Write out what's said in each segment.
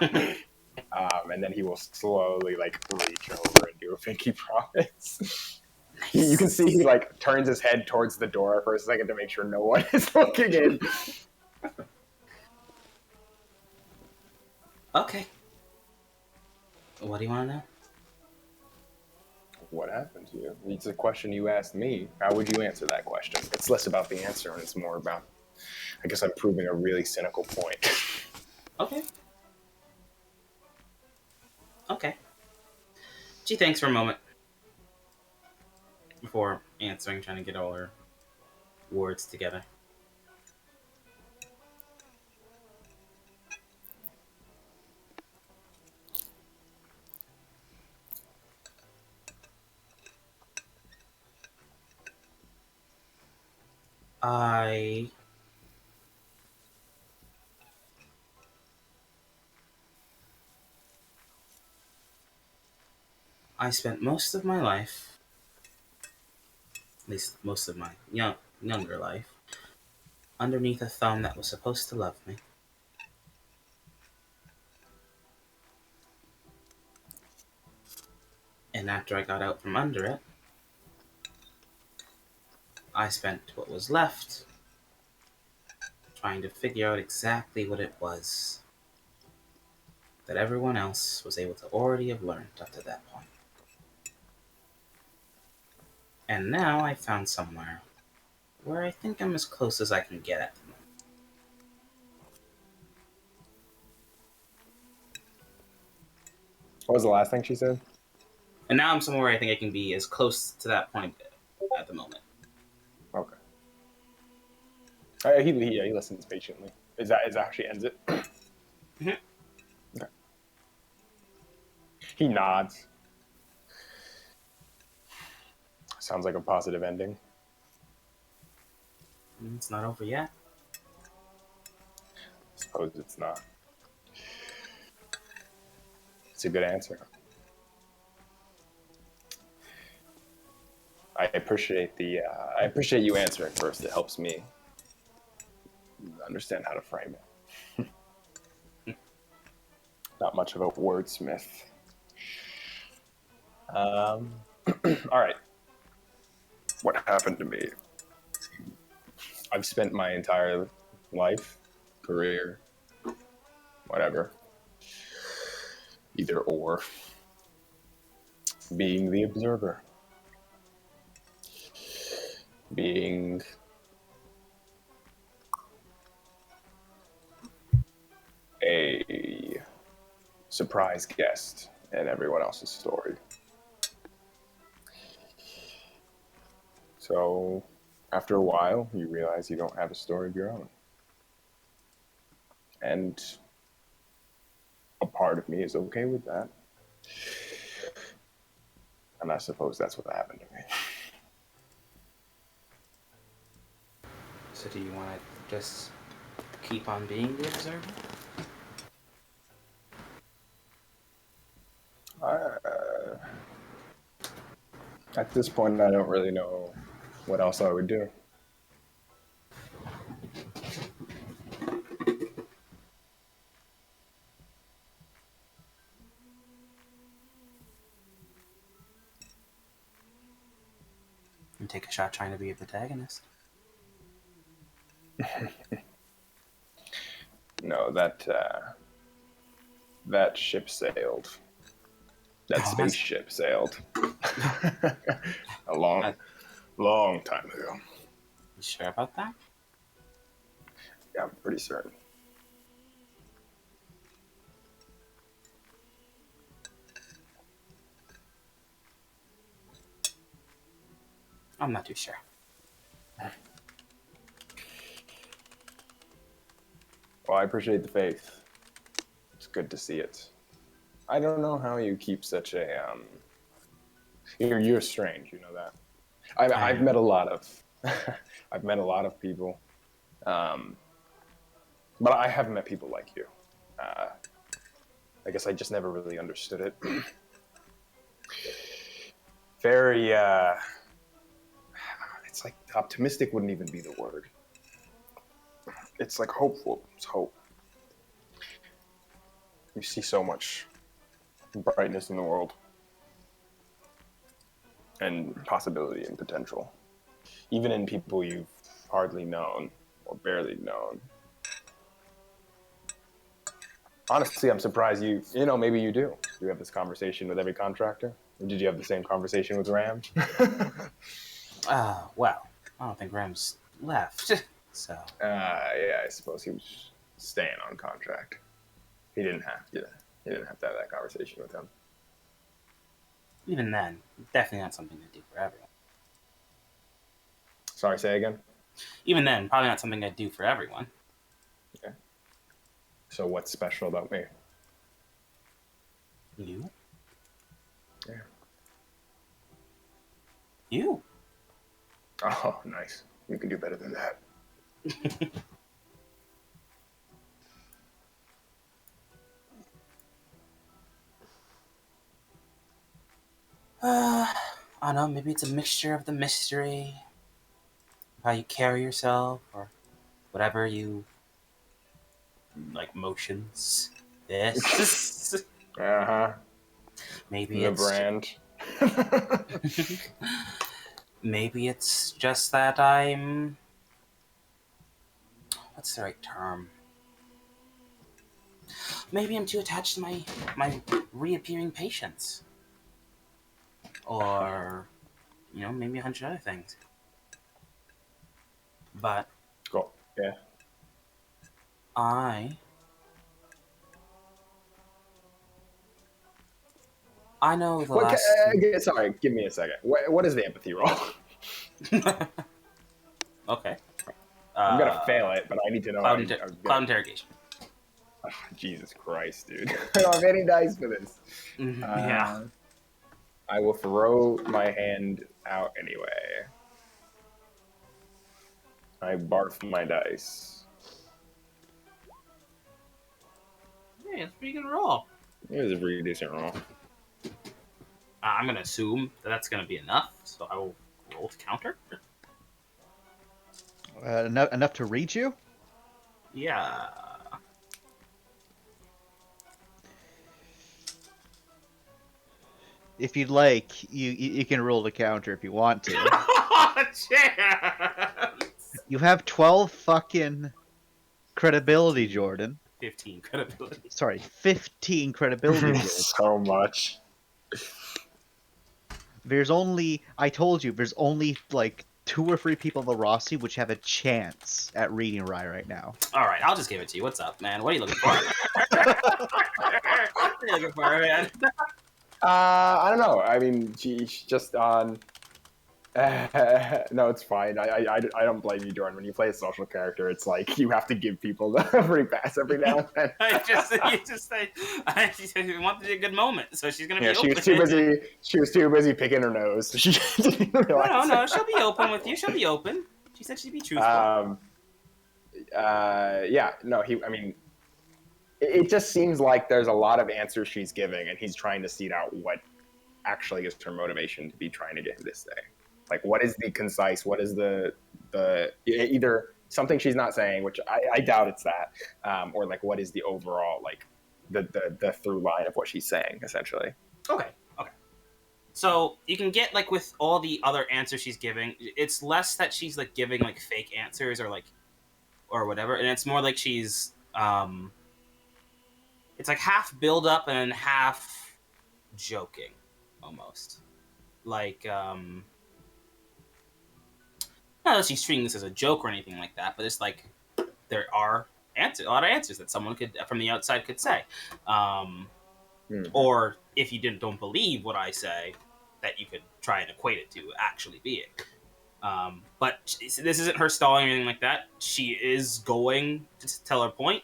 And then he will slowly like reach over and do a pinky promise. You can see he like turns his head towards the door for a second to make sure no one is looking in. Okay. What do you want to know? What happened to you? It's a question you asked me. How would you answer that question? It's less about the answer and it's more about, I guess I'm proving a really cynical point. Okay. Okay. She thinks for a moment before answering, trying to get all her words together. I spent most of my life, at least most of my younger life, underneath a thumb that was supposed to love me. And after I got out from under it, I spent what was left trying to figure out exactly what it was that everyone else was able to already have learned up to that point. And now I found somewhere where I think I'm as close as I can get at the moment. What was the last thing she said? And now I'm somewhere where I think I can be as close to that point at the moment. Okay. He listens patiently. Is that how she ends it? Mm-hmm. Okay. He nods. Sounds like a positive ending. It's not over yet. Suppose it's not. It's a good answer. I appreciate you answering first. It helps me understand how to frame it. Not much of a wordsmith. All right. What happened to me? I've spent my entire life, career, whatever, either or, being the observer, being a surprise guest in everyone else's story. So, after a while, you realize you don't have a story of your own. And a part of me is okay with that. And I suppose that's what happened to me. So do you want to just keep on being the observer? At this point, I don't really know what else I would do. And take a shot trying to be a protagonist. No, that ship sailed. That spaceship sailed. A long time ago. You sure about that? Yeah, I'm pretty certain. I'm not too sure. Well, I appreciate the faith. It's good to see it. I don't know how you keep such a You're strange, you know that. I've met a lot of I've met a lot of people, but I haven't met people like you. I guess I just never really understood it. Very, it's like optimistic wouldn't even be the word. It's like hopeful. It's hope. You see so much brightness in the world, and possibility and potential, even in people you've hardly known or barely known. Honestly, I'm surprised maybe you do. You have this conversation with every contractor? Or did you have the same conversation with Ram? Well, I don't think Ram's left, so. Yeah, I suppose he was staying on contract. He didn't have to. He didn't have to have that conversation with him. Even then, definitely not something to do for everyone. Sorry, say again? Even then, probably not something I'd do for everyone. Yeah. So what's special about me? You? Yeah. You? Oh, nice. You can do better than that. I don't know, maybe it's a mixture of the mystery, how you carry yourself, or whatever you like motions. This. Uh-huh. Maybe The it's brand. maybe it's just that I'm. What's the right term? Maybe I'm too attached to my reappearing patients, or maybe 100 other things. But Cool. Yeah. I know the What? last. Sorry, give me a second. What is the empathy roll? Okay. I'm gonna fail it, but I need to know. Cloud interrogation. Oh, Jesus Christ, dude! I don't have any dice for this. Yeah. I will throw my hand out anyway. I barf my dice. Hey, it's a pretty good roll. It was a pretty decent roll. I'm gonna assume that's gonna be enough, so I will roll to counter. Enough to reach you? Yeah. If you'd like, you can roll the counter if you want to. Chance! You have 12 fucking credibility, Jordan. 15 credibility. Sorry, 15 credibility. Jordan. So much. I told you, there's only like 2 or 3 people in the roster which have a chance at reading Rye right now. All right, I'll just give it to you. What's up, man? What are you looking for? What are you looking for, man? I don't know. I mean, she's just on. No, it's fine. I don't blame you, Jordan. When you play a social character, it's like you have to give people the free pass every now and then. I wanted a good moment, so she's gonna be Yeah, open. She was too busy picking her nose. She didn't realize. No, she'll be open with you. She'll be open. She said she'd be truthful. Yeah, no, I mean, it just seems like there's a lot of answers she's giving, and he's trying to seed out what actually is her motivation to be trying to get this thing. Like, what is the concise? What is the either something she's not saying, which I doubt it's that, or like what is the overall like the through line of what she's saying essentially. Okay. So you can get like with all the other answers she's giving, it's less that she's like giving like fake answers or whatever, and it's more like she's it's like half build up and half joking, almost like not that she's treating this as a joke or anything like that, but it's like there are a lot of answers that someone could from the outside could say, or if you don't believe what I say, that you could try and equate it to actually be it. But this isn't her stalling or anything like that. She is going to tell her point.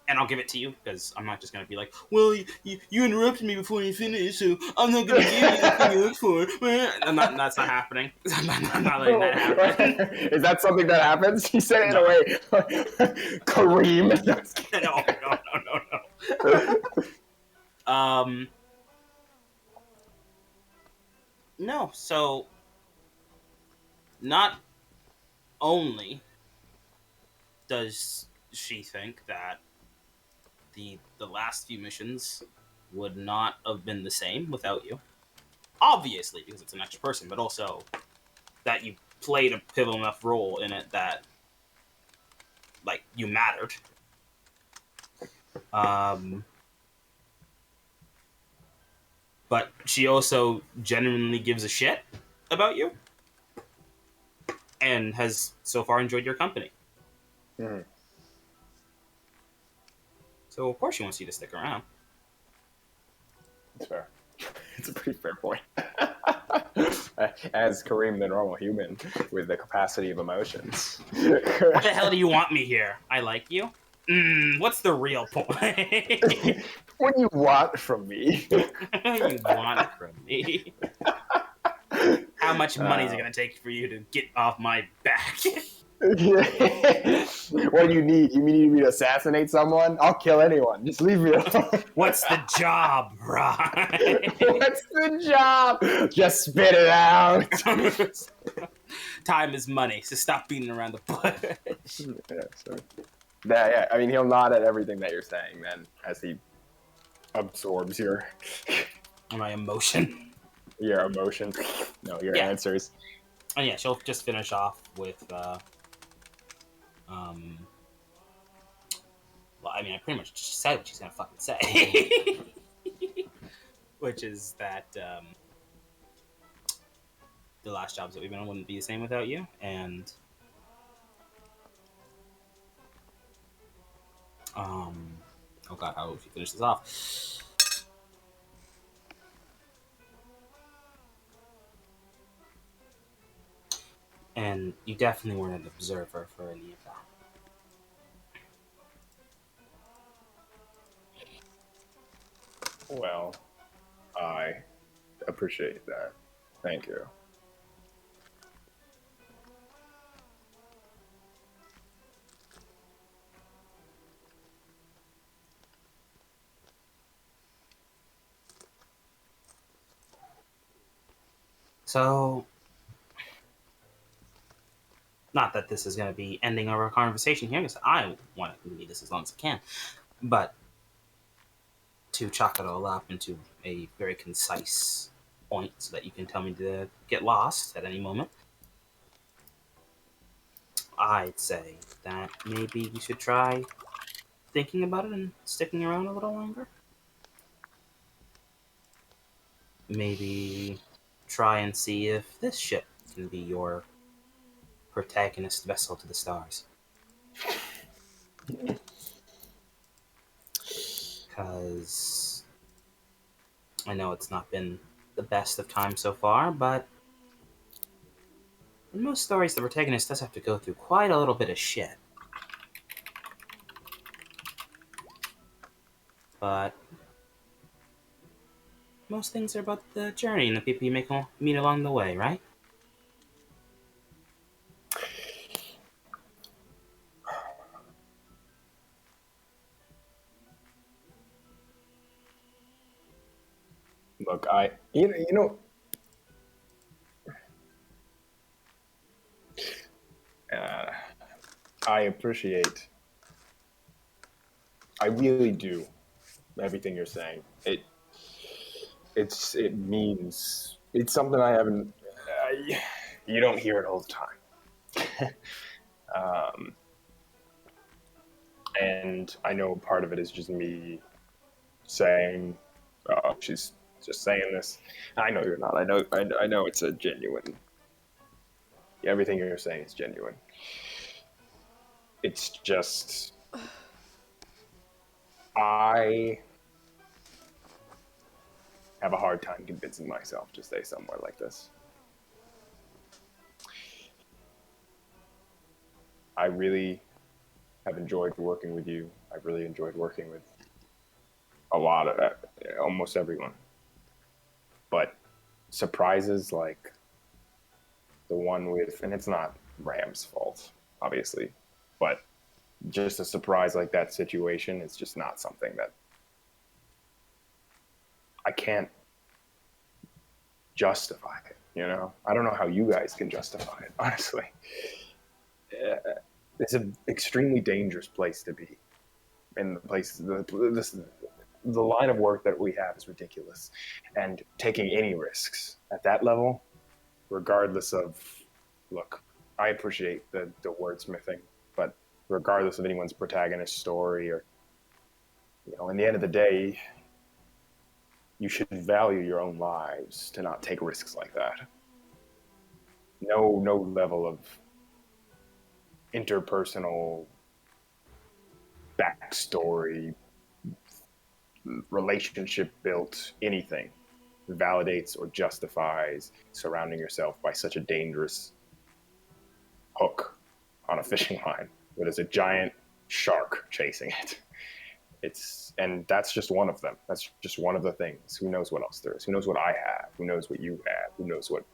And I'll give it to you because I'm not just going to be like, well, you interrupted me before you finished, so I'm not going to give you the thing you look for. That's not happening. I'm not letting that happen. Is that something that happens? He said it in a way. Kareem. No. No, so not only does she think that the last few missions would not have been the same without you. Obviously, because it's an extra person, but also that you played a pivotal enough role in it that, like, you mattered. But she also genuinely gives a shit about you and has so far enjoyed your company. Mhm. So, of course, she wants you to stick around. It's fair. It's a pretty fair point. As Kareem, the normal human with the capacity of emotions. What the hell do you want me here? I like you? What's the real point? What do you want from me? You want from me? How much money is it going to take for you to get off my back? What do you need? You need me to assassinate someone? I'll kill anyone. Just leave me alone. What's the job, right? What's the job? Just spit it out. Time is money, so stop beating around the bush. Yeah. I mean, he'll nod at everything that you're saying, then, as he absorbs your My emotion. emotions. No, your answers. And yeah, she'll just finish off with, well, I mean, I pretty much just said what she's gonna fucking say. Which is that, the last jobs that we've been on wouldn't be the same without you, and, oh god, how would you finish this off? And you definitely weren't an observer for any of that. Well, I appreciate that. Thank you. So, not that this is going to be ending our conversation here, because I want to continue this as long as I can, but to chalk it all up into a very concise point so that you can tell me to get lost at any moment, I'd say that maybe you should try thinking about it and sticking around a little longer. Maybe try and see if this ship can be your protagonist vessel to the stars. Because I know it's not been the best of times so far, but in most stories, the protagonist does have to go through quite a little bit of shit. But most things are about the journey and the people you meet along the way, right? Look, you know, I appreciate. I really do everything you're saying. It means it's something I haven't. You don't hear it all the time. And I know part of it is just me saying, "Oh, she's just saying this." I know you're not. I know it's a genuine. Everything you're saying is genuine. It's just I have a hard time convincing myself to stay somewhere like this. I really have enjoyed working with you. I've really enjoyed working with a lot of almost everyone. But surprises like the one with, and it's not Ram's fault, obviously, but just a surprise like that situation is just not something that I can't justify it, you know? I don't know how you guys can justify it, honestly. It's an extremely dangerous place to be. in the places. The line of work that we have is ridiculous, and taking any risks at that level, regardless of, look, I appreciate the wordsmithing, but regardless of anyone's protagonist story, or in the end of the day, you should value your own lives to not take risks like that. No level of interpersonal backstory, relationship built, anything validates or justifies surrounding yourself by such a dangerous hook on a fishing line where there's a giant shark chasing it. And that's just one of them. That's just one of the things. Who knows what else there is? Who knows what I have? Who knows what you have? Who knows what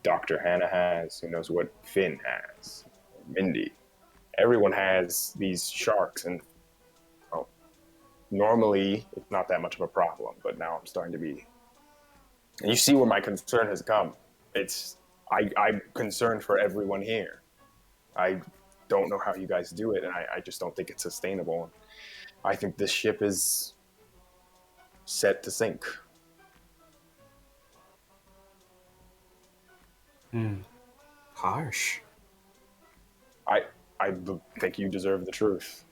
Dr. Hannah has? Who knows what Finn has? Mindy. Everyone has these sharks, and normally it's not that much of a problem, but now I'm starting to be. And you see where my concern has come. I'm concerned for everyone here. I don't know how you guys do it, and I just don't think it's sustainable. I think this ship is set to sink. Harsh. I think you deserve the truth.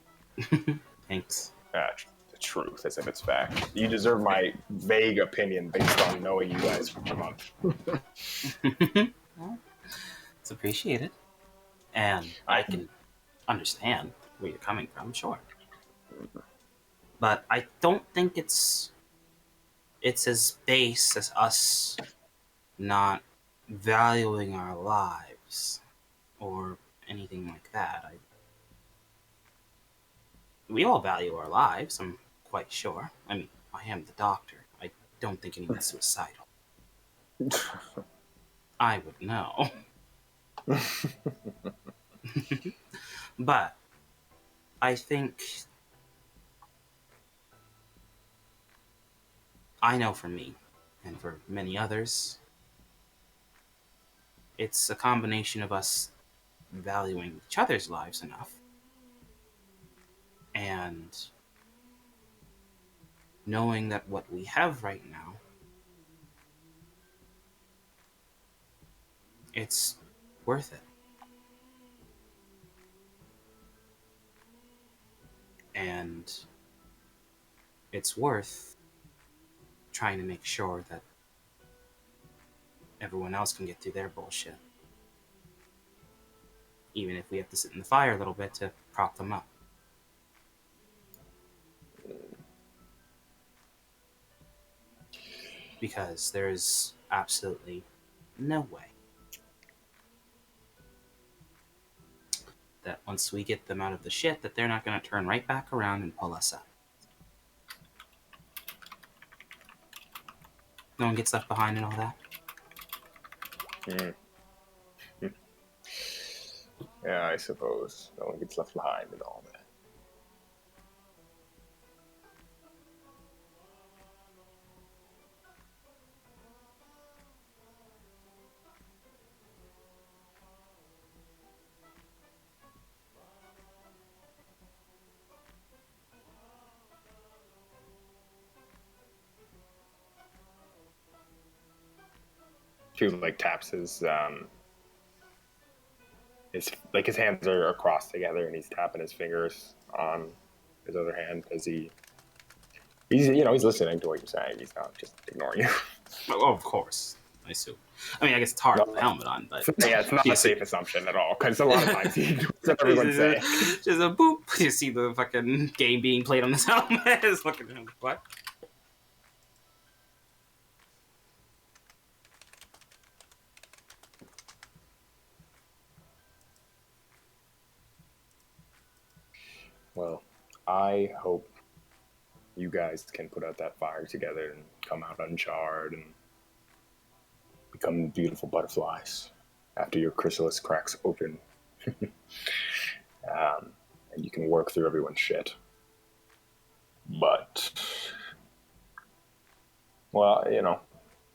Thanks. The truth, as if it's fact. You deserve my vague opinion based on knowing you guys for a month. Well, it's appreciated. And I can understand where you're coming from, sure. But I don't think it's as base as us not valuing our lives or anything like that. We all value our lives, I'm quite sure. I mean, I am the doctor. I don't think anyone's suicidal. I would know. But I think I know for me, and for many others, it's a combination of us valuing each other's lives enough and knowing that what we have right now, it's worth it. And it's worth trying to make sure that everyone else can get through their bullshit. Even if we have to sit in the fire a little bit to prop them up. Because there's absolutely no way that once we get them out of the shit that they're not going to turn right back around and pull us up. No one gets left behind and all that. Yeah, I suppose. No one gets left behind and all that. Like taps his his hands are crossed together and he's tapping his fingers on his other hand as he's listening to what you're saying. He's not just ignoring you. Oh, of course. I assume. I mean, I guess it's hard with the helmet on, but yeah, it's not a safe assumption at all because a lot of times what everyone say. Just a boop. You see the fucking game being played on this helmet. It's fucking what? Well, I hope you guys can put out that fire together and come out uncharred and become beautiful butterflies after your chrysalis cracks open. And you can work through everyone's shit. But, well,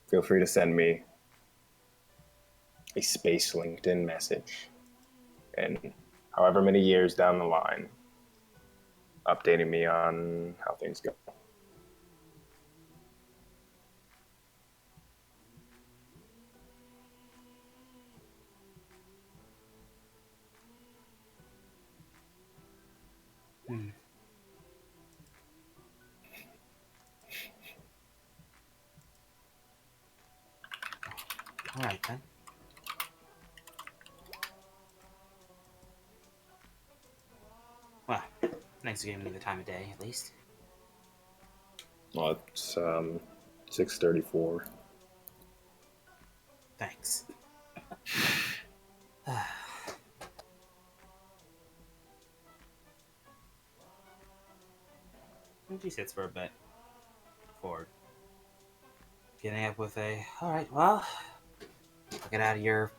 feel free to send me a space LinkedIn message. And however many years down the line, updating me on how things go. Hmm. All right then. Well, thanks for giving me the time of day, at least. Well, it's 6:34. Thanks. She sits for a bit before getting up with a, all right, well, get out of your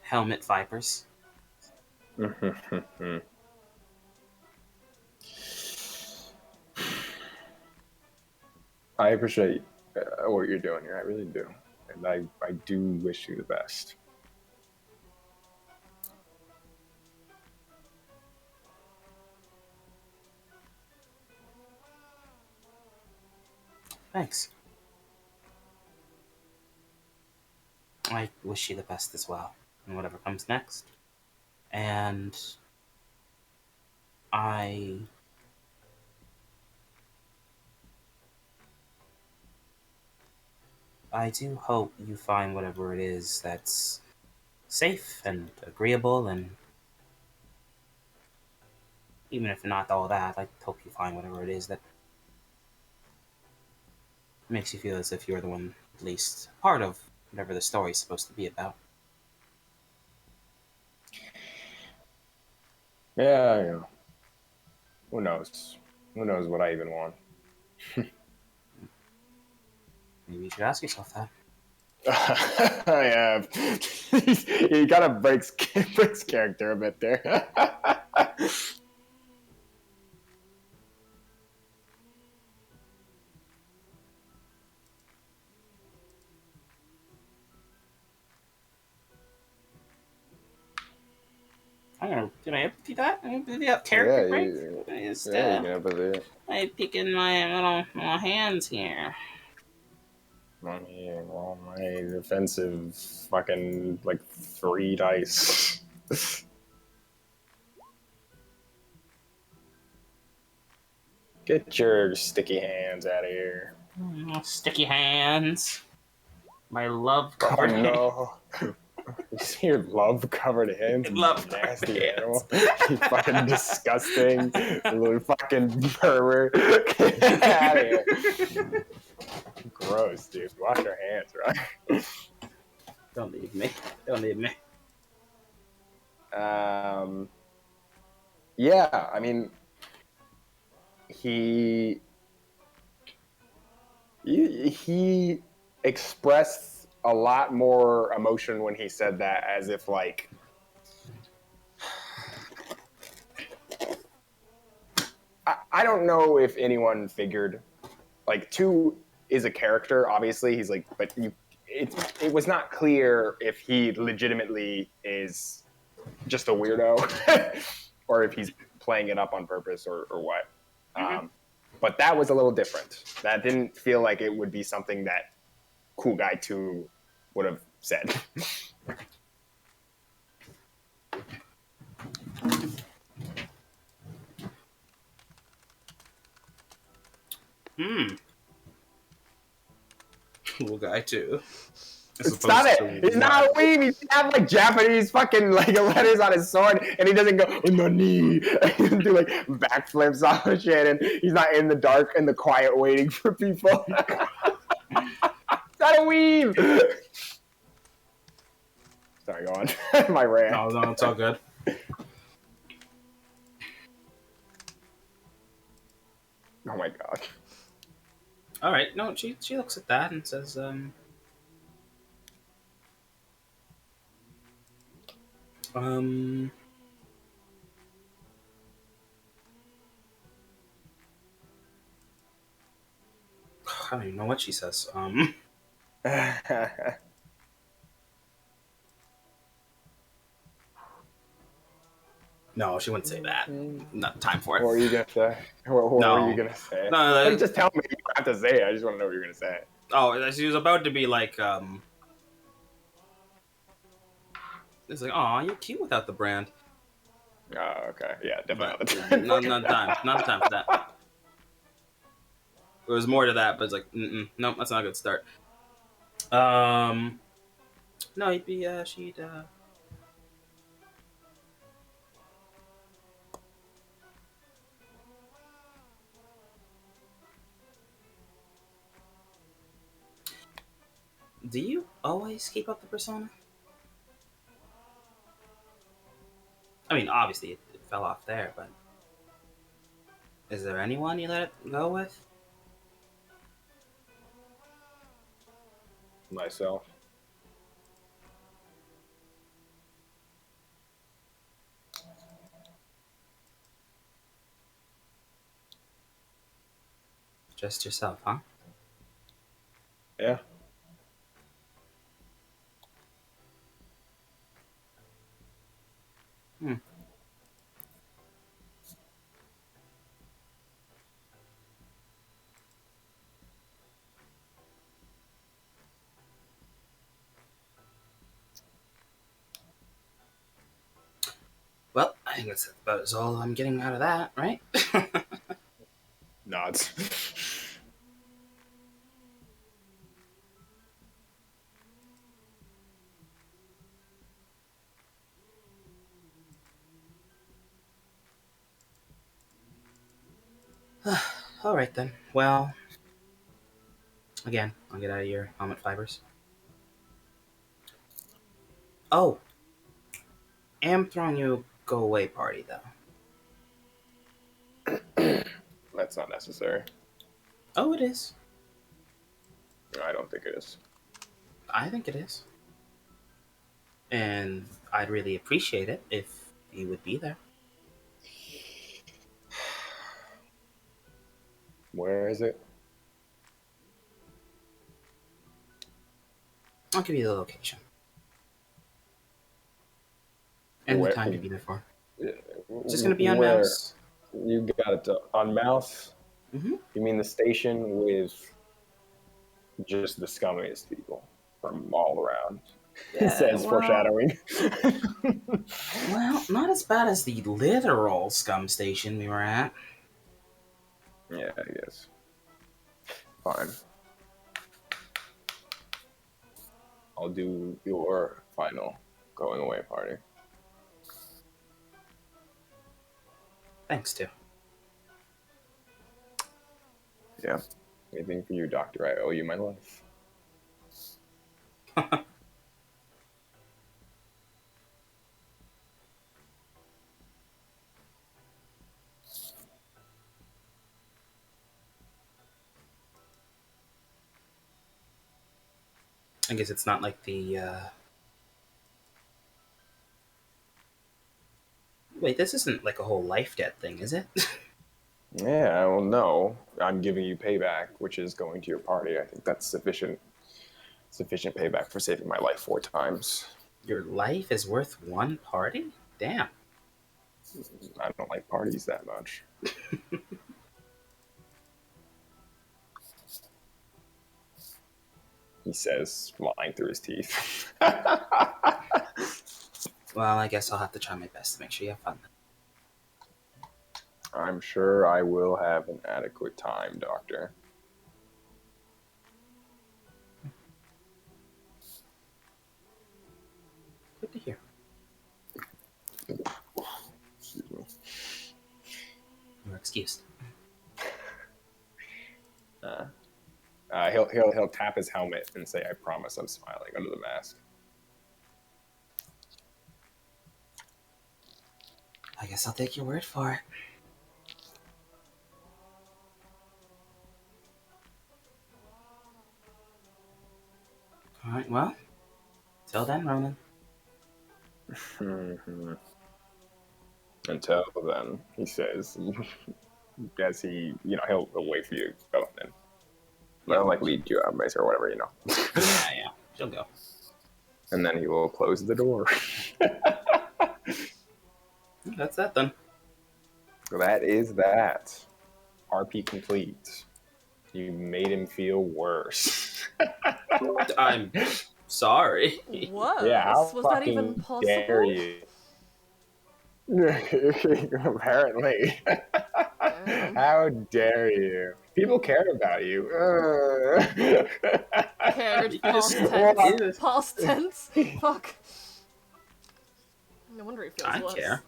helmet, Vipers. I appreciate what you're doing here. I really do. And I do wish you the best. Thanks. I wish you the best as well, in whatever comes next. And I do hope you find whatever it is that's safe and agreeable, and even if not all that, I hope you find whatever it is that makes you feel as if you're the one, at least part of whatever the story's supposed to be about. Yeah, you know. Who knows? Who knows what I even want? Maybe you should ask yourself that. Yeah, he kind of breaks character a bit there. Can I do that? Can I do that character break? Just, you can up it. I pick in my little hands here. My defensive fucking like 3 dice. Get your sticky hands out of here. Sticky hands. My love covered hands. Oh no. You see your love covered hands? Love Nasty covered animal. You fucking disgusting little fucking pervert. Get out of here. Gross, dude. Wash your hands, right? Don't leave me. Don't leave me. Yeah, I mean, he expressed a lot more emotion when he said that, as if like I don't know if anyone figured like 2 is a character, obviously he's like, but it was not clear if he legitimately is just a weirdo or if he's playing it up on purpose or what. Mm-hmm. But that was a little different. That didn't feel like it would be something that Cool Guy 2 would have said. Cool guy too. Stop it! He's not a weeb. He have like Japanese fucking like letters on his sword, and he doesn't go nani. He doesn't do like backflips off of shit, and he's not in the dark and the quiet waiting for people. It's not a weeb. Sorry, go on. My rant. No, it's all good. Oh my god. All right. No, she looks at that and says, I don't even know what she says. No, she wouldn't say that. Not time for it. What were you gonna say? What No. were you gonna say? No, Like, just tell me. You don't have to say it. I just want to know what you're gonna say. Oh, she was about to be like, it's like, oh, you're cute without the brand. Oh, okay. Yeah, definitely But not the time. not the time for that. There was more to that, but it's like, no, that's not a good start. No, he'd be, she'd, Do you always keep up the persona? I mean, obviously it fell off there, but is there anyone you let it go with? Myself. Just yourself, huh? Yeah. Hmm. Well, I think that's about all I'm getting out of that, right? Nods. All right then. Well, again, I'll get out of your helmet fibers. Oh, am throwing you a go away party though. That's not necessary. Oh, it is. No, I don't think it is. I think it is. And I'd really appreciate it if you would be there. Where is it? I'll give you the location. And Where- the time to be there for. It's It's just gonna be on Where? mouse. You got it on mouse? Mm-hmm. You mean the station with just the scummiest people from all around? It says foreshadowing. Well, not as bad as the literal scum station we were at. Yeah, I guess. Fine. I'll do your final going away party. Thanks, too. Yeah. Anything for you, Doctor. I owe you my life. I guess it's not like the, Wait, this isn't like a whole life debt thing, is it? Yeah, well, no. I'm giving you payback, which is going to your party. I think that's sufficient payback for saving my life 4 times. Your life is worth one party? Damn. I don't like parties that much. He says, lying through his teeth. Well, I guess I'll have to try my best to make sure you have fun. I'm sure I will have an adequate time, Doctor. Good to hear. Excuse me. You're excused. He'll tap his helmet and say, "I promise I'm smiling" under the mask. I guess I'll take your word for it. Alright, well, till then, Ronan. Mm-hmm. Until then, he says, as he, he'll wait for you to go and then, like lead you out, or whatever, Yeah, she'll go. And then he will close the door. That's that then. So that is that. RP complete. You made him feel worse. I'm sorry. What? Yeah, how Was that even fucking possible? dare you? Apparently. Damn. How dare you? People care about you. Carriage, You can past just- tense. Yeah. Past tense? Fuck. No wonder he feels I worse. care.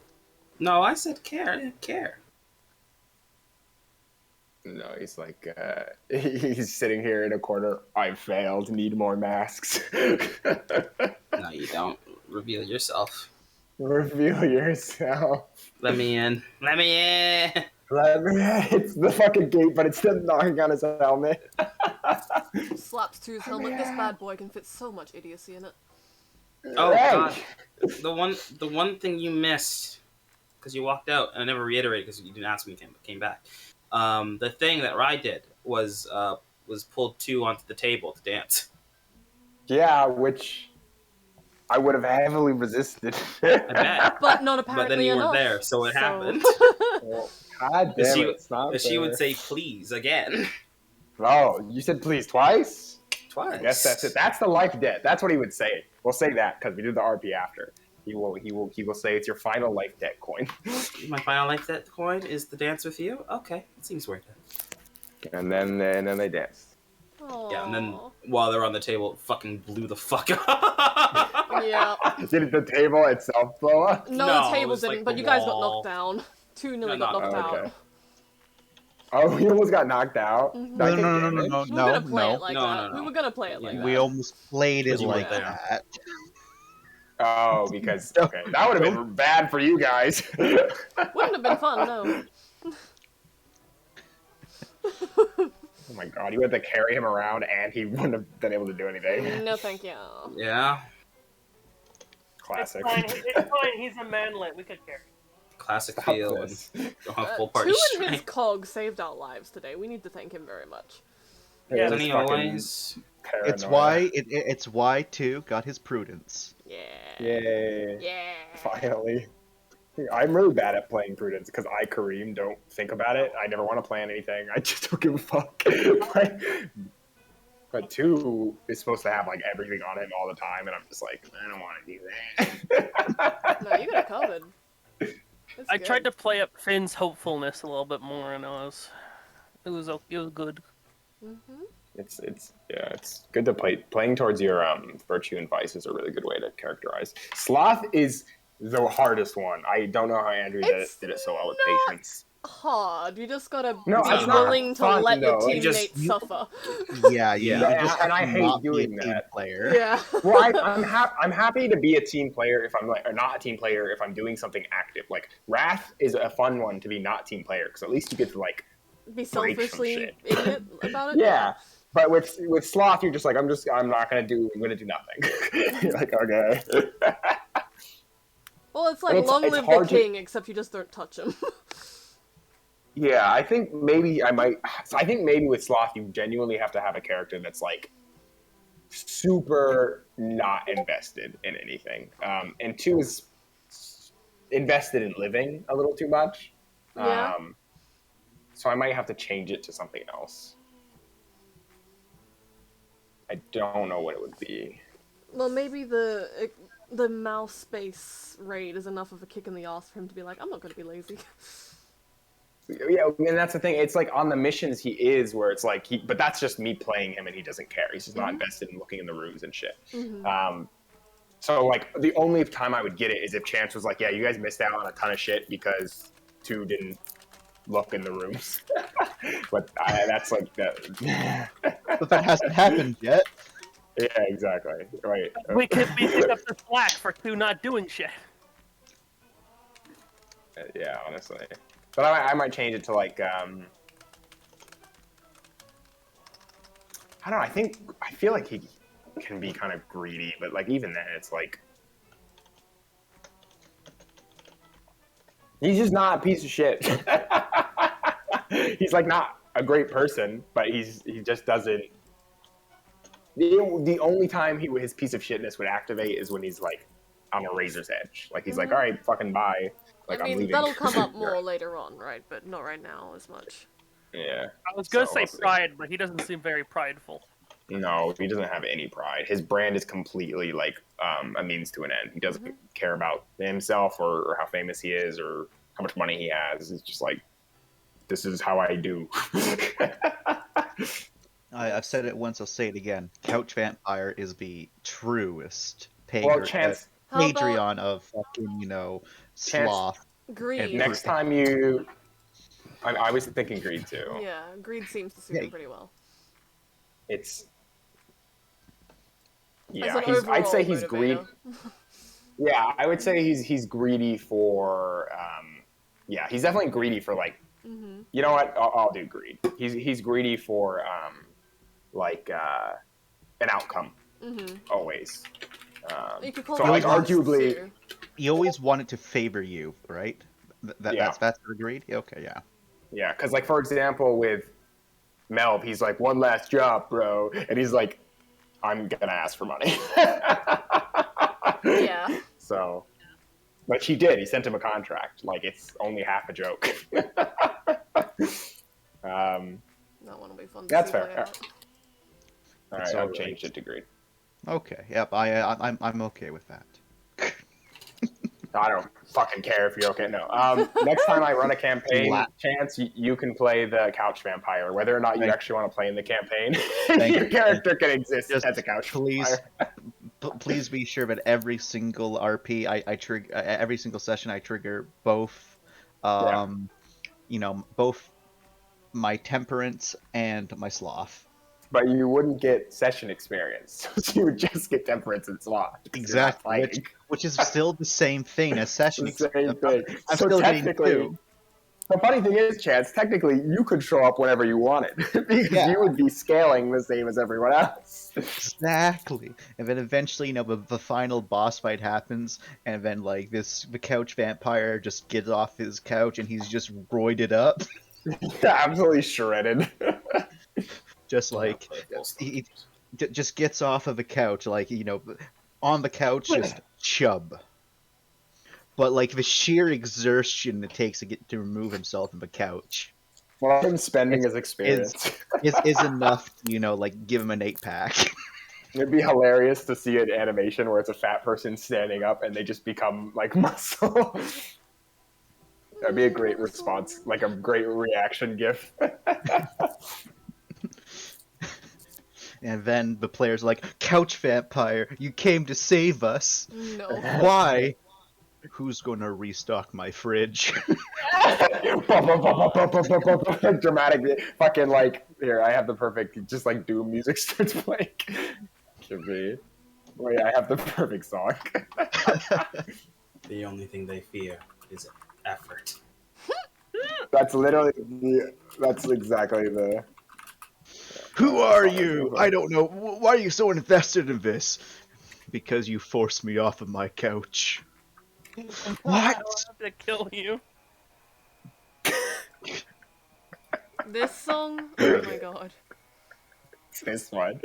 No, I said care. I didn't care. No, he's like, he's sitting here in a corner. I failed. Need more masks. No, you don't. Reveal yourself. Reveal yourself. Let me in. Let me in. Let me. It's the fucking gate, but it's still knocking on his helmet. Slaps to his helmet. This bad boy can fit so much idiocy in it. Oh Hey! God. The one thing you missed because you walked out and I never reiterated because you didn't ask me. Came back. The thing that Rye did was pulled 2 onto the table to dance. Yeah, which I would have heavily resisted. I bet. But not apparently But then you enough. weren't there, so it happened. Well, God Because damn it, it's not she would there. say please again. Oh, you said please twice? Twice. I guess that's it. That's the life debt. That's what he would say. We'll say that because we did the RP after. He will say it's your final life debt coin. My final life debt coin is the dance with you. Okay, it seems worth it. And then they dance. Yeah, and then Aww. while they're on the table, it fucking blew the fuck up. Yeah. Did the table itself blow up? No, No, the it table was didn't, like but the you guys got wall. knocked down. 2 nearly No, got knocked Oh, out. okay. Oh, he almost got knocked out. Mhm. Did I No, take no, no, damage? no, We were gonna play no. it like No, that. no, no. We were gonna play it like Yeah. that. We almost played it Because you like weren't there. that. Oh, because okay, that would have been bad for you guys. Wouldn't have been fun, no. Oh my god, you had to carry him around and he wouldn't have been able to do anything. No, thank you. Yeah, Classic. It's fine. He's a manlet. We could carry. classic Stop feel. this. Don't have full party 2 and his strength. cog saved our lives today. We need to thank him very much. Yeah, Doesn't This he fucking always? It's paranoia. it's why too got his prudence. Yeah. Yay. Yeah. Finally. I'm really bad at playing Prudence because I, Kareem, don't think about it. I never want to plan anything. I just don't give a fuck. But 2 is supposed to have like everything on him all the time, and I'm just like, I don't want to do that. No, you got it covered. It's I good. tried to play up Finn's hopefulness a little bit more, and it was good. Mm-hmm. It's good to play. Playing towards your virtue and vice is a really good way to characterize. Sloth is the hardest one. I don't know how Andrew It's did it so well with not- patience. Hard. You just gotta No, be it's not willing to fun, let your though. You teammates just- suffer. Yeah, Yeah. you just And I have to hate not be a doing team that. player. Yeah. Well, I'm happy to be a team player if I'm like, or not a team player if I'm doing something active. Like Wrath is a fun one to be not team player because at least you get to like, Be break some selfishly shit. idiot about it. yeah. But with Sloth, you're just like, I'm not gonna do nothing. You're like, okay. Well, it's like It's- long it's live the hard to- king, except you just don't touch him. Yeah, I think maybe with Sloth, you genuinely have to have a character that's like super not invested in anything. And 2 is invested in living a little too much. Yeah. So I might have to change it to something else. I don't know what it would be. Well, maybe the mouse space raid is enough of a kick in the ass for him to be like, I'm not gonna be lazy. Yeah, and that's the thing. It's like on the missions he is where it's like but that's just me playing him and he doesn't care. He's just not invested in looking in the rooms and shit. Mhm. So like the only time I would get it is if Chance was like, yeah, you guys missed out on a ton of shit because 2 didn't look in the rooms. But that's like that. But that hasn't happened yet. Yeah, exactly. Right. We could pick up the slack for 2 not doing shit. Yeah, honestly. But I might change it to like I don't know. I feel like he can be kind of greedy, but like even then, it's like he's just not a piece of shit. He's like not a great person, but he just doesn't. The only time his piece of shitness would activate is when he's like on a razor's edge. Like he's like, all right, fucking bye. Like I I'm mean, leaving. that'll come up more later on, right? But not right now as much. Yeah. I was gonna So say we'll see. pride, but he doesn't seem very prideful. No, he doesn't have any pride. His brand is completely like a means to an end. He doesn't care about himself or how famous he is or how much money he has. It's just like, this is how I do. I've said it once, I'll say it again. Couch Vampire is the truest Well, Chance, How about Patreon of fucking, sloth. greed? Next- next time you, I was thinking greed too. Yeah, greed seems to suit him pretty well. It's As yeah, an I'd say overall he's greedy. motivator. Yeah, I would say he's greedy for. Yeah, he's definitely greedy for like. Mm-hmm. You know what? I'll do greed. He's greedy for like an outcome Mm-hmm. always. You could call So it like lust, arguably, too. You always want it to favor you, right? Yeah. That's agreed? Okay, yeah. yeah, because like for example with Melv, he's like one last job, bro, and he's like, I'm gonna ask for money. Yeah. So, but she did. He sent him a contract. Like it's only half a joke. That one will be fun to That's see fair. play out. All It's right, all I've right. changed it to greed. Okay, yep, I'm okay with that. I don't fucking care if you're okay. No. Next time I run a campaign, La- Chance, you can play the couch vampire. Whether or not you Thank- actually want to play in the campaign, Thank your you. character can exist Just as a couch please, vampire. please be sure that every single RP I trigger, every single session I trigger both, both my temperance and my sloth. But you wouldn't get session experience. So you would just get temperance and sloth. 'Cause you're not Exactly, fighting. which is still the same thing as session. The same thing. I'm So still getting technically, two. the funny thing is, Chance, technically you could show up whenever you wanted because Yeah. you would be scaling the same as everyone else. Exactly, and then eventually, the final boss fight happens, and then like the couch vampire just gets off his couch and he's just roided up, Yeah, absolutely shredded. just like he just gets off of the couch, like on the couch, just chub. But like the sheer exertion it takes to remove himself from the couch Well, him spending his experience. is enough to like give him an 8-pack. It'd be hilarious to see an animation where it's a fat person standing up and they just become like muscle. That'd be a great response, like a great reaction gif. And then the player's like, "Couch vampire, you came to save us. No. Why? Who's gonna restock my fridge?" Dramatic, fucking like here. I have the perfect, just like Doom music starts playing. Should be. Wait, I have the perfect song. The only thing they fear is effort. That's literally that's exactly the. Who are you? I don't know. Why are you so invested in this? Because you forced me off of my couch. What? I don't have to kill you. This song? Oh my god. This one.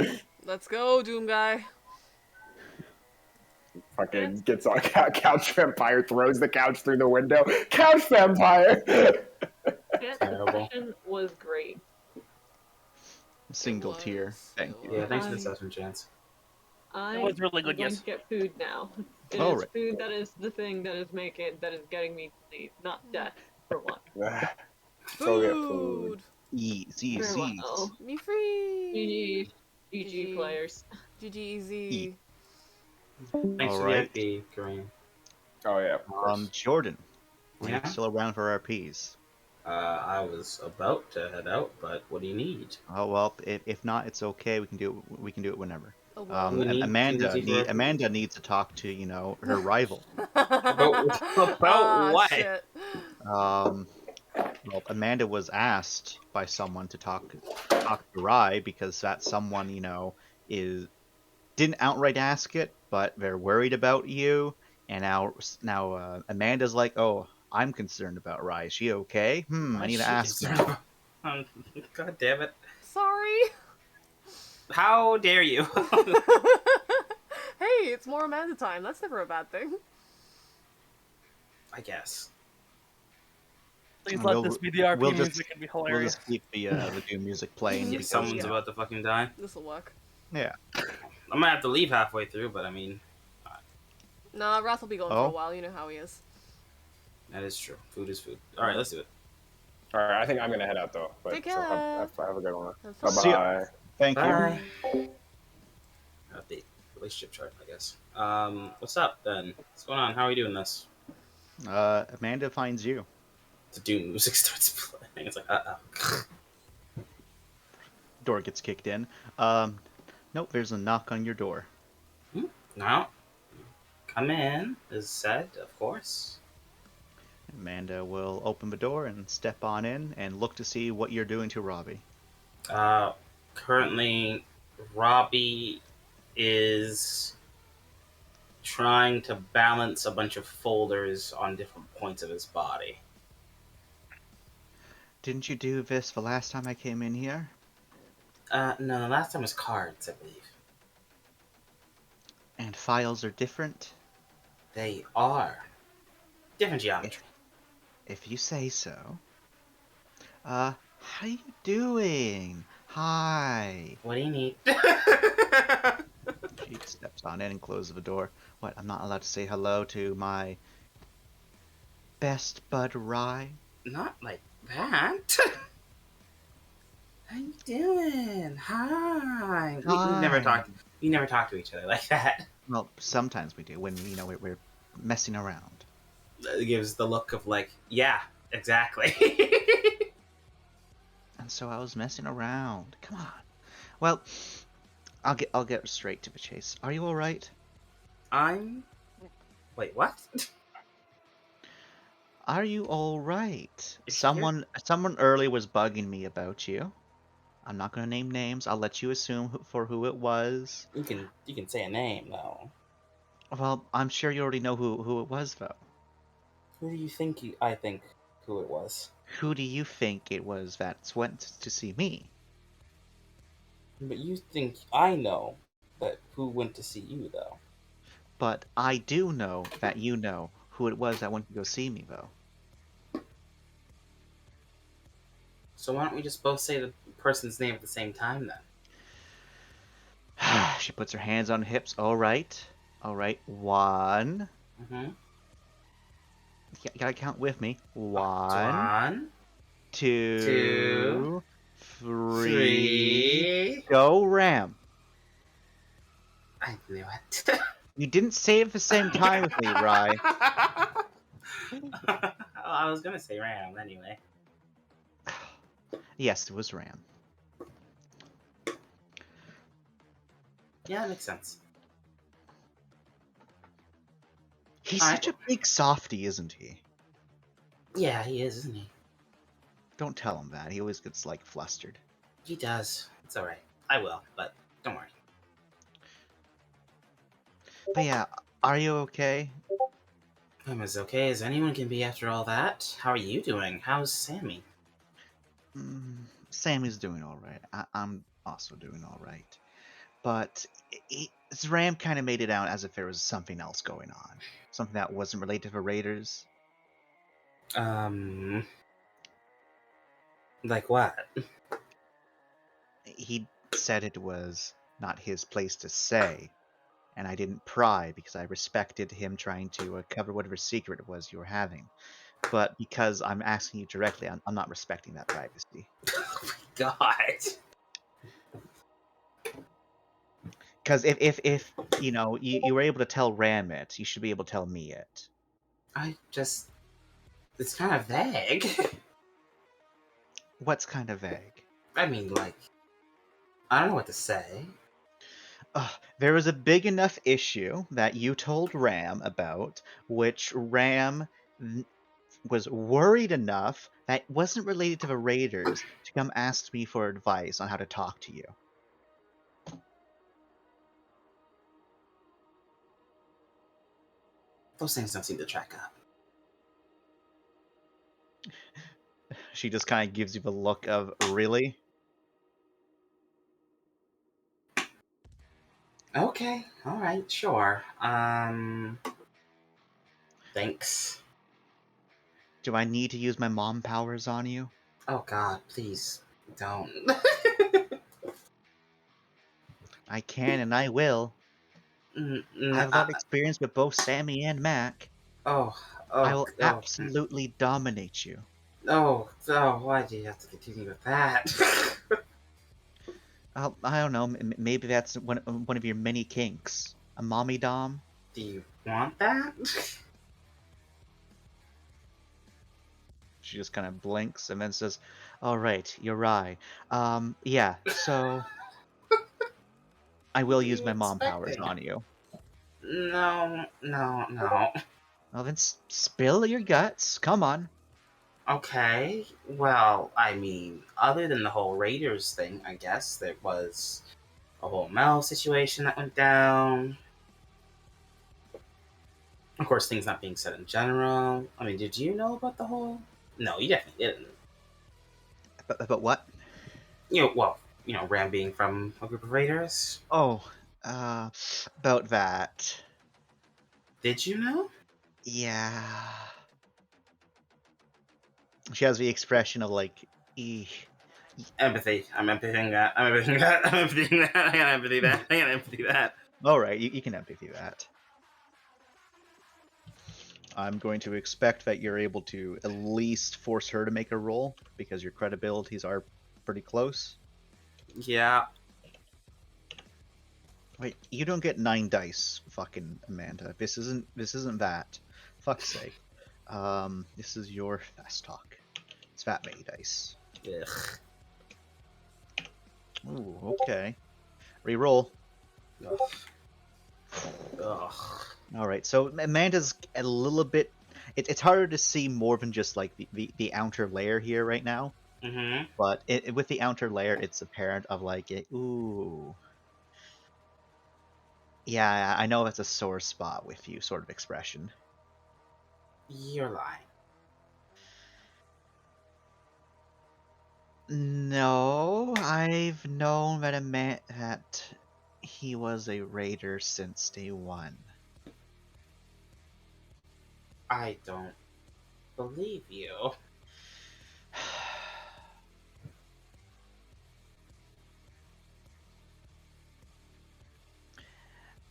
Let's go, Doom Guy. Fucking gets on couch vampire, throws the couch through the window. Couch vampire. That Terrible. session was great. Single It tier. was. Thank you. Yeah, thanks for the Um, session, Chance. I It was really good, am going yes. to get food now. It is Alright. food that is the thing that is getting me to leave, not death, for one. So get food. Easy. Very well. Me free. GG players. GG easy. Thanks Alright. for the IP, Kareem. Oh yeah. Of course. Jordan, are Yeah? you still around for RPs? I was about to head out, but what do you need? Oh well, if not, it's okay. We can do it whenever. Oh, well. We need Amanda Trinity for RPs. Amanda needs to talk to her rival. About Ah, what? shit. Well, Amanda was asked by someone to talk to Rai because that someone didn't outright ask it, but they're worried about you. And now Amanda's like, "Oh, I'm concerned about Rai. Is she okay? I need to ask her." God damn it! Sorry. How dare you? Hey, it's more Amanda time. That's never a bad thing. I guess. Please And let this be the RP we'll just- music and be We'll hilarious. just keep the Doom music playing. If because, someone's you know, about to fucking die, This'll work. Yeah. I might have to leave halfway through. But I mean, Nah, Wrath will be gone for Oh. a while. You know how he is. that is true. Food is food. All right, let's do it. All right, I think I'm gonna head out though. But Take so care. have a good one. Have Bye fun. See ya. bye. Thank you. Bye. Update relationship chart, I guess. What's up then? What's going on? How are we doing this? Amanda finds you. The Doom music starts playing. It's like, oh. Door gets kicked in. Nope, there's a knock on your door. Now, come in, is said, of course. Amanda will open the door and step on in and look to see what you're doing to Robbie. Currently, Robbie is trying to balance a bunch of folders on different points of his body. Didn't you do this the last time I came in here? No, last time was cards, I believe. And files are different? They are. Different geometry. If you say so. How you doing? Hi. What do you need? She steps on in and closes the door. What, I'm not allowed to say hello to my best bud Rye? Not like that. How you doing? Hi. We never Hi. talked. We never talked to each other like that. Well, sometimes we do when, you know, we're messing around. It gives the look of like, yeah, exactly. And so I was messing around. Come on. Well, I'll get straight to the chase. Are you all right? I'm. Wait, what? Are you all right? If Someone early was bugging me about you. I'm not gonna name names. I'll let you assume for who it was. You can say a name though. Well, I'm sure you already know who it was, though. Who do you think I think who it was? Who do you think it was that went to see me? But you think I know, but who went to see you though? But I do know that you know who it was that went to go see me, though. So why don't we just both say the person's name at the same time then? She puts her hands on hips. All right. 1. Mm-hmm. You gotta count with me. 1, One, 2, 3. three. Go, Ram. I knew it. You didn't say it at the same time with me, Rye. I was gonna say Ram anyway. Yes, it was Ram. Yeah, that makes sense. He's All such a big softy, isn't he? Yeah, he is, isn't he? Don't tell him that. He always gets, like, flustered. He does. It's alright. I will, but don't worry. But yeah, are you okay? I'm as okay as anyone can be after all that. How are you doing? How's Sammy? Sammy's doing alright. I'm also doing alright. But Ram kind of made it out as if there was something else going on. Something that wasn't related to the Raiders. Like what? He said it was not his place to say, and I didn't pry because I respected him trying to cover whatever secret it was you were having. But because I'm asking you directly, I'm not respecting that privacy. Oh my god. Because if you know you were able to tell Ram it, you should be able to tell me it. It's kind of vague. What's kind of vague? I mean, like, I don't know what to say. There was a big enough issue that you told Ram about, which Ram was worried enough that wasn't related to the Raiders to come ask me for advice on how to talk to you. Those things don't seem to track up. She just kind of gives you the look of, really? Okay, alright, sure. Thanks. Do I need to use my mom powers on you? Oh God, please don't. I can and I will. I have a lot of experience with both Sammy and Mac. Oh, I oh, will oh, absolutely dominate you. oh, why do you have to continue with that? I don't know. Maybe that's one of your many kinks. A mommy dom. Do you want that? She just kind of blinks and then says, "All right, you're right. Yeah. So I will What are use you my mom powers expecting? on you. No, no, no. Well, then spill your guts. Come on. Okay, well, I mean, other than the whole Raiders thing, I guess there was a whole Mel situation that went down. Of course, things not being said in general. I mean, did you know about the whole? No, you definitely didn't. But what? Ram being from a group of Raiders. Oh, about that. Did you know? Yeah. She has the expression of like, eeh. Empathy. I'm empathing that. I'm empathing that. I'm empathing that. I gotta empathy that. I gotta empathy that. All right, you can empathy that. I'm going to expect that you're able to at least force her to make a roll because your credibilities are pretty close. Yeah. Wait, you don't get 9 dice, fucking Amanda. This isn't that. Fuck's sake. This is your fast talk. It's that many dice. Ugh. Ooh, okay. Reroll. Ugh. Ugh. All right, so Amanda's a little bit. It's harder to see more than just like the outer layer here right now. Mm-hmm. But with the outer layer, it's apparent of like, ooh, yeah, I know that's a sore spot with you, sort of expression. You're lying. No, I've known that he was a raider since day one. I don't believe you.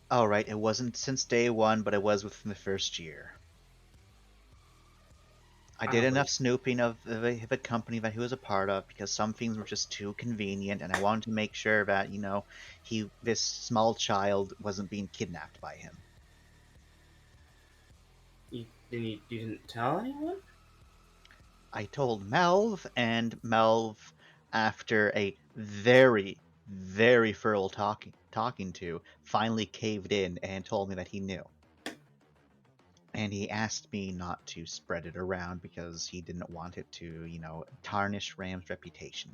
All right, it wasn't since day one, but it was within the first year. I did don't enough believe- snooping of the company that he was a part of because some things were just too convenient, and I wanted to make sure that this small child wasn't being kidnapped by him. You didn't tell anyone? I told Melv, and Melv, after a very, very thorough talking to, finally caved in and told me that he knew. And he asked me not to spread it around because he didn't want it to, tarnish Ram's reputation.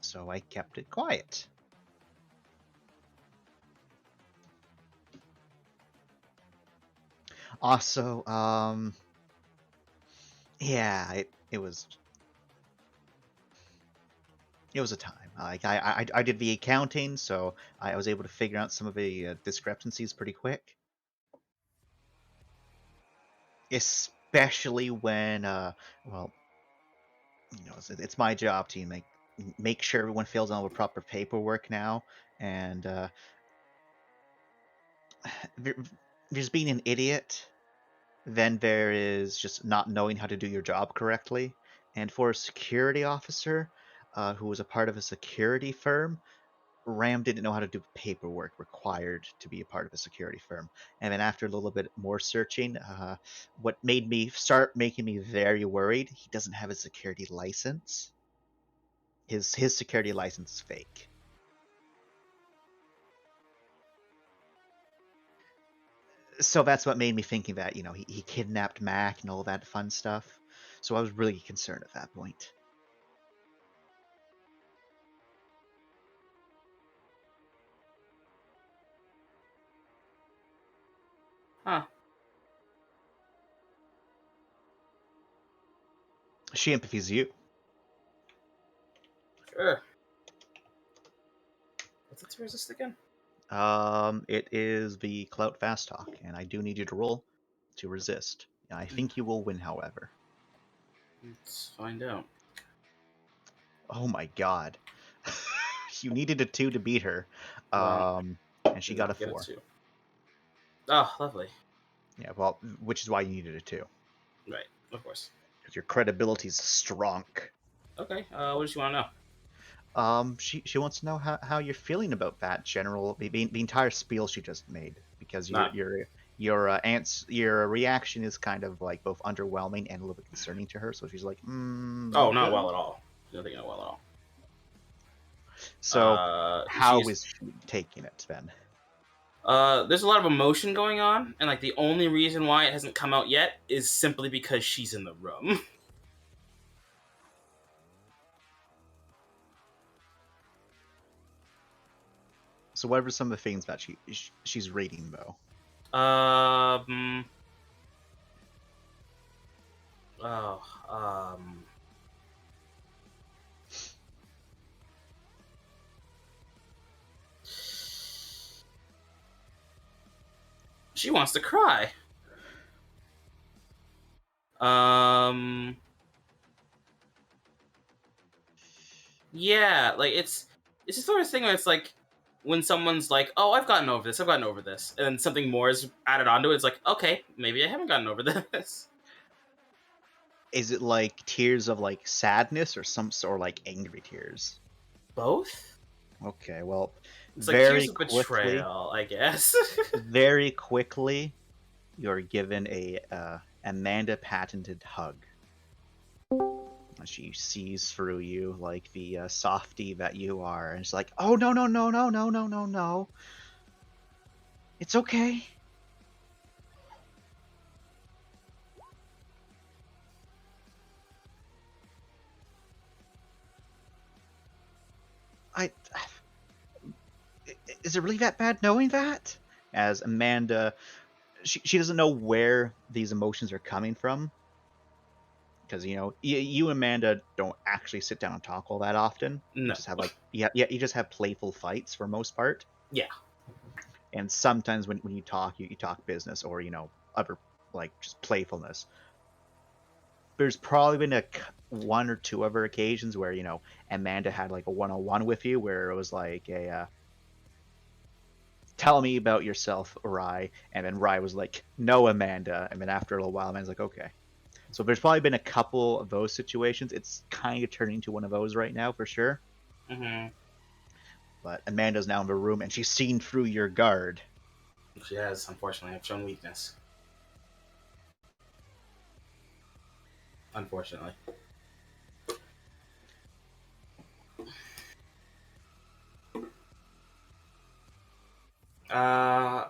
So I kept it quiet. Also, yeah, it was a time. Like I did the accounting, so I was able to figure out some of the discrepancies pretty quick. Especially when, well, it's my job to make sure everyone fills out with proper paperwork now, and there's being an idiot. Then there is just not knowing how to do your job correctly. And for a security officer who was a part of a security firm, Ram didn't know how to do paperwork required to be a part of a security firm. And then after a little bit more searching, what made me start making me very worried, he doesn't have a security license. His security license is fake. So that's what made me thinking that, he kidnapped Mac and all that fun stuff. So I was really concerned at that point. Huh. She empathies you. Sure. What's its resist again? It is the Clout Fast Talk, and I do need you to roll to resist. I think you will win, however. Let's find out. Oh my god. You needed a 2 to beat her. Well, And she Did got a not get 4. 2. Oh, lovely. Yeah, well, which is why you needed a 2. Right, of course. Because your credibility's strong. Okay, what does she want to know? She wants to know how you're feeling about that the entire spiel she just made, because Not- your reaction is kind of like both underwhelming and a little bit concerning to her. So she's like, Oh, not well at all. She's not taking it well at all. So how she's- is she taking it then? There's a lot of emotion going on, and like the only reason why it hasn't come out yet is simply because she's in the room. So what are some of the things that she's reading though? She wants to cry. Yeah, like it's the sort of thing where it's like when someone's like, "Oh, I've gotten over this. I've gotten over this," and then something more is added onto it. It's like, okay, maybe I haven't gotten over this. Is it like tears of like sadness or some sort of like angry tears? Both. Okay, well, It's like very tears of quickly, betrayal, I guess. very quickly, you're given a Amanda patented hug. She sees through you like the softie that you are, and she's like, "Oh no no no no no no no no! It's okay." Is it really that bad knowing that? As Amanda, she doesn't know where these emotions are coming from, because you and Amanda don't actually sit down and talk all that often. No. You just have you just have playful fights for most part. Yeah. And sometimes when you talk, you talk business or other like just playfulness. There's probably been one or two other occasions where Amanda had like a one-on-one with you where it was like a tell me about yourself, Rai. And then Rai was like, no, Amanda. And then after a little while, Amanda's like, okay. So there's probably been a couple of those situations. It's kind of turning to one of those right now for sure. Mm-hmm. But Amanda's now in the room and she's seen through your guard. She has, unfortunately, I've shown weakness. Unfortunately. I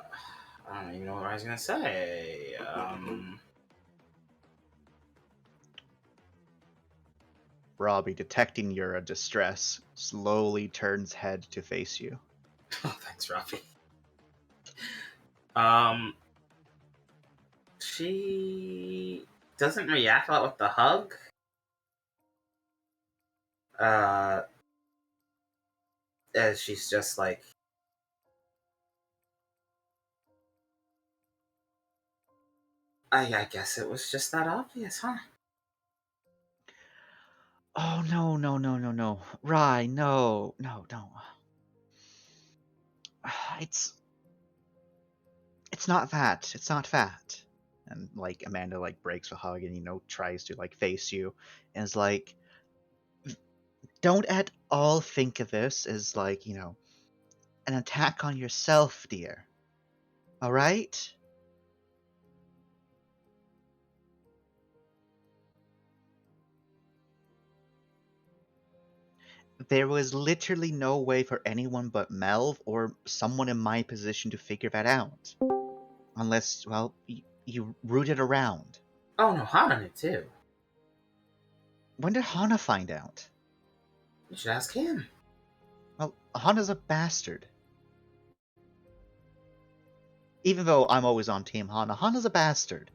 don't even know what I was gonna say. Robbie, detecting your distress, slowly turns head to face you. Oh, thanks, Robbie. She doesn't react a lot with the hug. As she's just like, I guess it was just that obvious, huh? Oh, no. Rai, no. It's not that. It's not that. And like Amanda like breaks a hug and tries to like face you and is like, don't at all think of this as like, an attack on yourself, dear. All right? There was literally no way for anyone but Melv or someone in my position to figure that out. Unless, well, you rooted around. Oh no, Hana did too. When did Hana find out? You should ask him. Well, Hana's a bastard. Even though I'm always on Team Hana, Hana's a bastard.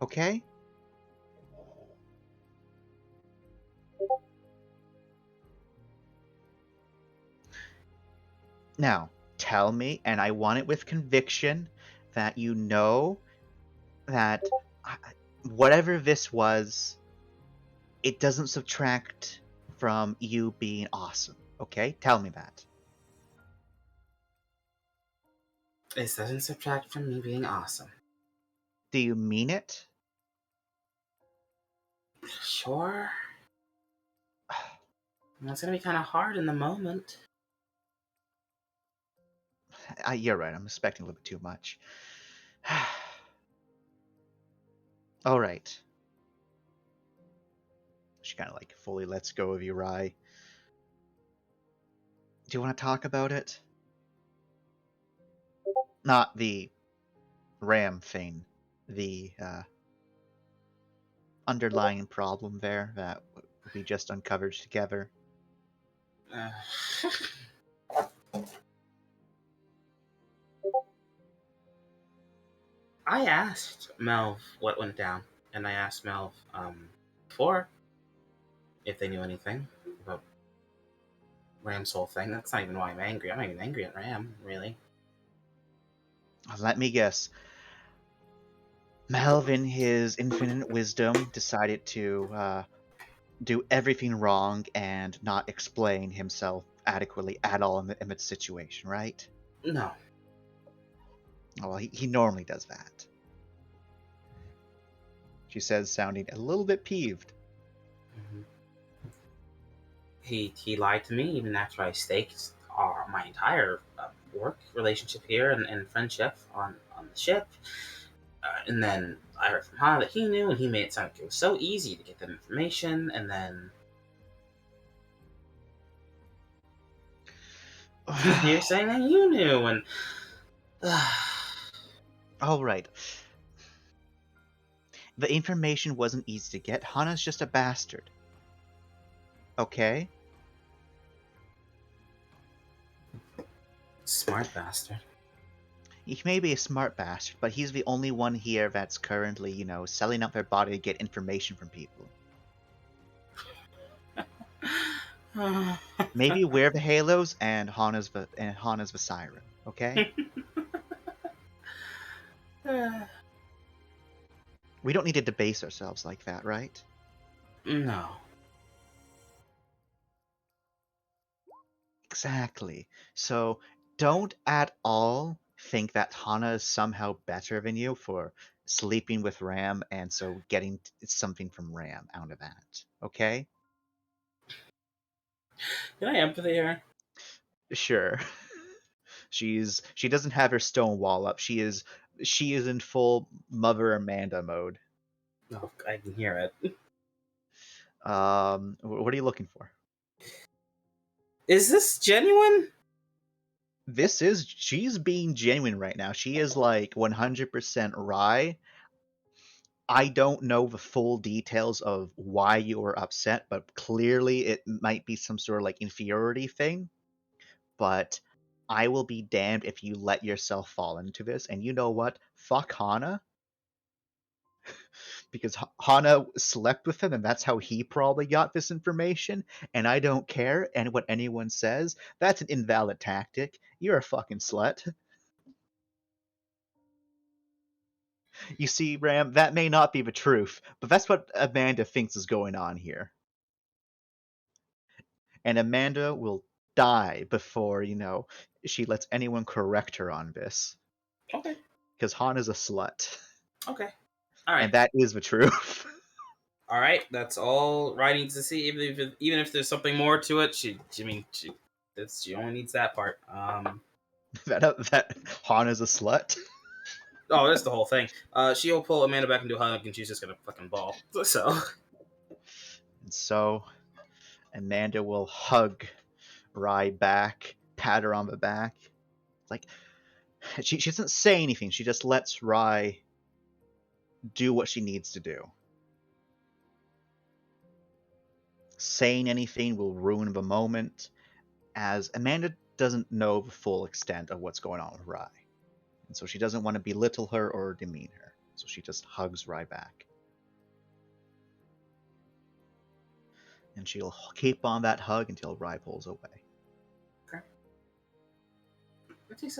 Okay? Now, tell me, and I want it with conviction, that you know that whatever this was, it doesn't subtract from you being awesome. Okay, tell me that. This doesn't subtract from me being awesome. Do you mean it? Sure. Well, it's gonna be kind of hard in the moment. You're right. I'm expecting a little bit too much. All right. She kind of like fully lets go of Uri. Do you want to talk about it? Not the Ram thing. The underlying problem there that we just uncovered together. Uh, I asked Melv what went down, and I asked Melv before if they knew anything about Ram's whole thing. That's not even why I'm angry. I'm not even angry at Ram, really. Let me guess. Melvin, his infinite wisdom, decided to do everything wrong and not explain himself adequately at all in the situation, right? No. Well, he normally does that. She says, sounding a little bit peeved. Mhm. He lied to me even after I staked my entire work relationship here and friendship on the ship. And then I heard from Han that he knew, and he made it sound like it was so easy to get that information. And then he's here saying that you knew, and All right. The information wasn't easy to get. Hana's just a bastard. Okay? smart bastard. He may be a smart bastard, but he's the only one here that's currently, selling out their body to get information from people. Maybe we're the Halos and Hana's the Siren, okay? We don't need to debase ourselves like that, right? No. Exactly. So don't at all think that Hana is somehow better than you for sleeping with Ram and so getting something from Ram out of that. Okay? Can I empathy her? Sure. She doesn't have her stone wall up. She is in full Mother Amanda mode. No, I can hear it. What are you looking for? Is this genuine? She's being genuine right now. She is like 100% Rye. I don't know the full details of why you were upset, but clearly it might be some sort of like inferiority thing. But I will be damned if you let yourself fall into this. And you know what? Fuck Hana. Because Hana slept with him, and that's how he probably got this information. And I don't care. And what anyone says, that's an invalid tactic. You're a fucking slut. You see, Ram, that may not be the truth, but that's what Amanda thinks is going on here. And Amanda will die before, she lets anyone correct her on this. Okay. Because Hana's a slut. Okay. All right. And that is the truth. All right. That's all Ryan needs to see. Even if there's something more to it, she only needs that part. that Hana's a slut. Oh, that's the whole thing. She'll pull Amanda back into a hug, and she's just gonna fucking ball. So. And so, Amanda will hug Rye back, pat her on the back. Like, she doesn't say anything. She just lets Rye do what she needs to do. Saying anything will ruin the moment, as Amanda doesn't know the full extent of what's going on with Rye. And so she doesn't want to belittle her or demean her. So she just hugs Rye back. And she'll keep on that hug until Rye pulls away. Okay. It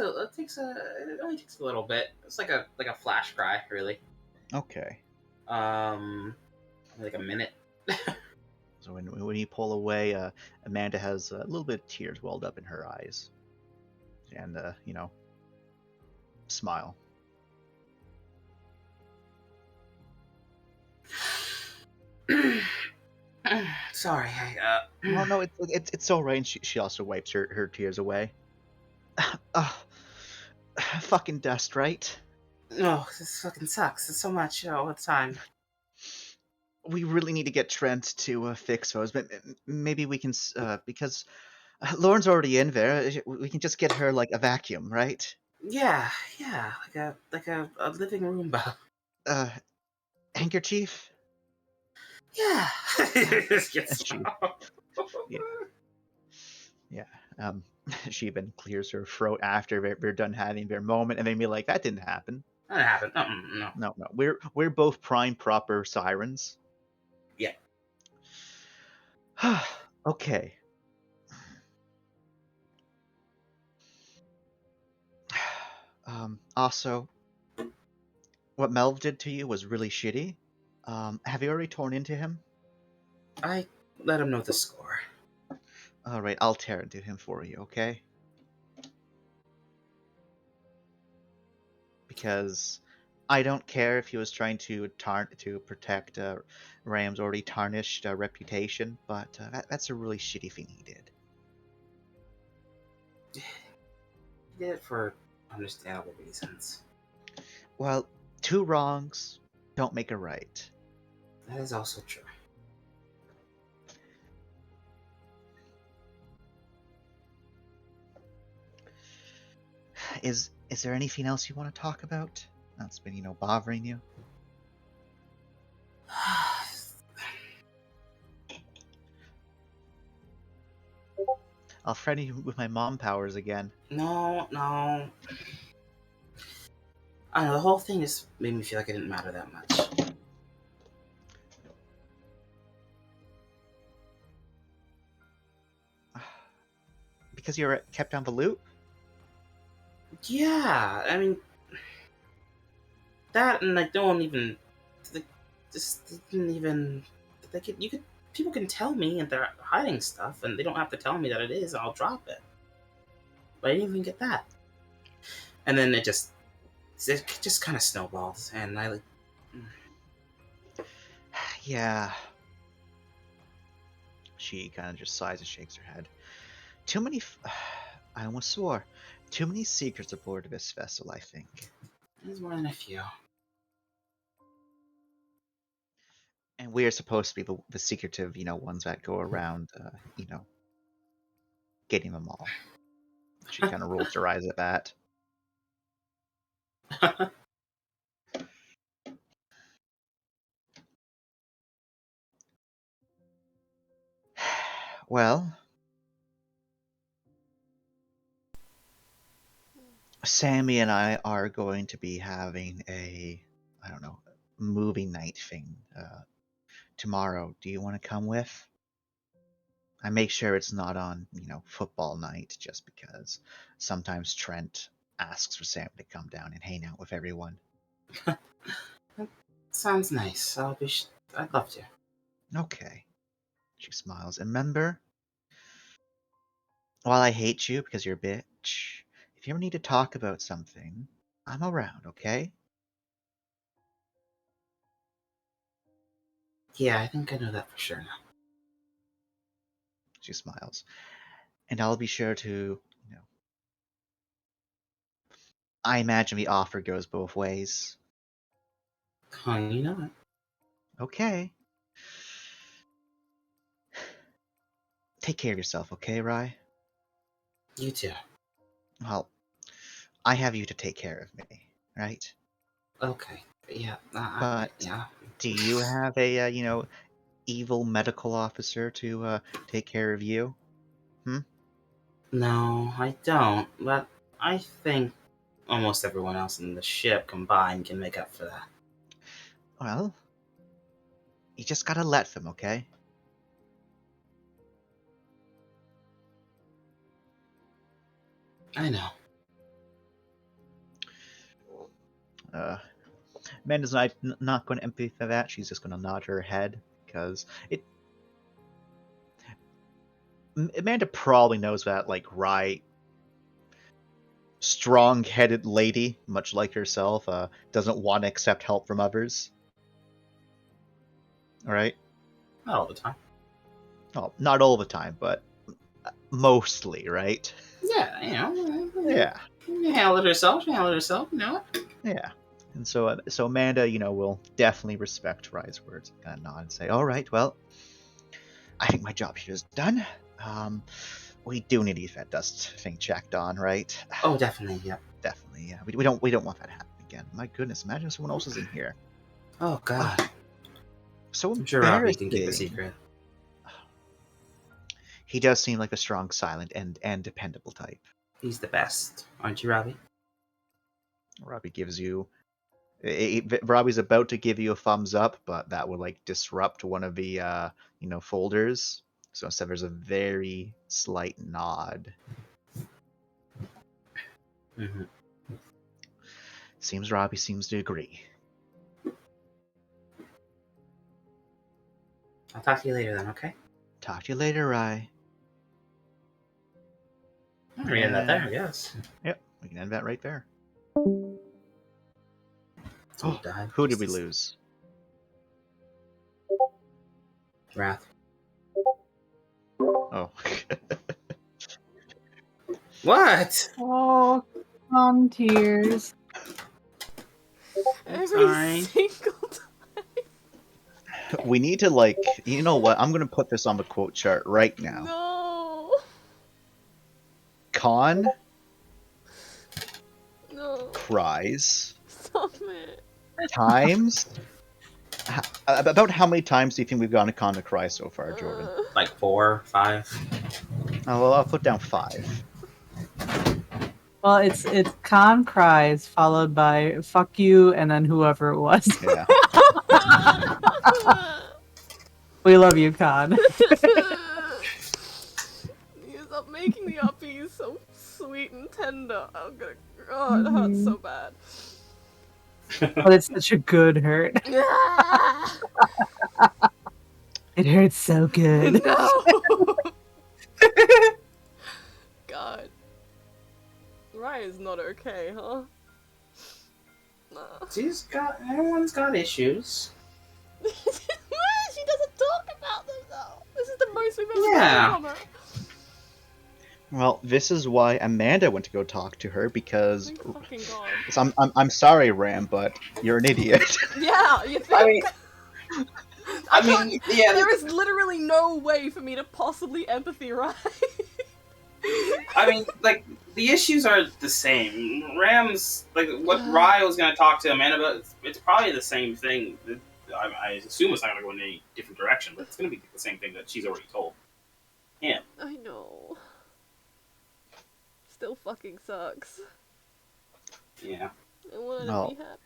only takes a little bit. It's like a flash cry, really. Okay. Like a minute. So when you pull away, Amanda has a little bit of tears welled up in her eyes, and smile. Sorry, No, it's all right. And she also wipes her tears away. Fucking dust, right? No, this fucking sucks. It's so much all the time. We really need to get Trent to fix those, but maybe we can because Lauren's already in there. We can just get her like a vacuum, right? Yeah, like a living Roomba. Uh, handkerchief. Yeah. Yes. She, yeah, yeah. She even clears her throat after we're done having their moment, and then be like, "That didn't happen." That happened. No. No. We're both prime proper sirens. Yeah. Okay. Also, what Melv did to you was really shitty. Have you already torn into him? I let him know the score. All right, I'll tear into him for you, okay? Because I don't care if he was trying to protect Ram's already tarnished reputation, but that's a really shitty thing he did. He did it for understandable reasons. Well, two wrongs don't make a right. That is also true. Is there anything else you want to talk about that's been bothering you? I'll threaten you with my mom powers again. No. I don't know, the whole thing just made me feel like it didn't matter that much. Because you're kept on the loop? Yeah, I mean, that and like no one even, like, just didn't even. People can tell me and they're hiding stuff, and they don't have to tell me that it is. I'll drop it. But I didn't even get that. And then it just kind of snowballed, and I like. Yeah. She kind of just sighs and shakes her head. Too many. I almost swore. Too many secrets aboard this vessel, I think. There's more than a few. And we are supposed to be the secretive, ones that go around, getting them all. She kind of rolls her eyes at that. Well, Sammy and I are going to be having I don't know, movie night thing tomorrow. Do you want to come with? I make sure it's not on, football night, just because sometimes Trent asks for Sam to come down and hang out with everyone. Sounds nice. I'd love to. Okay. She smiles. And remember, while I hate you because you're a bitch, if you ever need to talk about something, I'm around, okay? Yeah, I think I know that for sure now. She smiles. And I'll be sure to, I imagine the offer goes both ways. You know it. Okay. Take care of yourself, okay, Rye? You too. Well, I have you to take care of me, right? Okay. Yeah. But yeah. do you have a, evil medical officer to take care of you? No, I don't. But I think almost everyone else in the ship combined can make up for that. Well, you just gotta let them, okay? I know. Amanda's not going to empathy for that. She's just going to nod her head because Amanda probably knows that, like, Rye, strong-headed lady, much like herself, doesn't want to accept help from others. All right. Not all the time. Oh, not all the time, but mostly, right? Yeah, you know. Yeah. She handled it herself. You know. Yeah. And so Amanda, will definitely respect Rye's words and kind of nod and say, "All right, well, I think my job here is done. We do need to get that dust thing checked on, right? Oh, definitely. Yeah. Definitely, yeah. We don't want that to happen again. My goodness, imagine if someone else is in here. Oh God. So I'm sure Robbie can keep a embarrassing. secret. He does seem like a strong, silent, and dependable type. He's the best, aren't you, Robbie? Robbie gives you. Robbie's about to give you a thumbs up, but that would like disrupt one of the folders. So instead, there's a very slight nod. Mm-hmm. Seems Robbie seems to agree. I'll talk to you later then. Okay. Talk to you later, Rye. I'm gonna end that there, I guess. Yep, we can end that right there. Someone died. Who did we lose? Wrath. Oh. What? Oh, tears. Every sorry. single time. We need to, like, you know what? I'm going to put this on the quote chart right now. No. Khan No. cries Stop it. times. About how many times do you think we've gotten a Khan to cry so far, Jordan? Like 4, 5. Oh, well, I'll put down 5. Well, it's Khan cries followed by fuck you and then whoever it was. Yeah. We love you, Khan. You stop making the uppies so sweet and tender. I'm gonna. Oh, it hurts so bad. But it's such a good hurt. It hurts so good. No. God. Ryan's not okay, huh? Everyone's got issues. She doesn't talk about them though. This is the most we've ever Yeah. heard from her. Well, this is why Amanda went to go talk to her because Thank fucking God. so I'm sorry, Ram, but you're an idiot. Yeah, you think? I mean, yeah. There is literally no way for me to possibly empathy, right? I mean, like, the issues are the same. Ram's, like, what Rye was going to talk to Amanda about, it's probably the same thing. I assume it's not going to go in any different direction, but it's going to be the same thing that she's already told him. I know. Still fucking sucks. Yeah. I wanted No. to be happy.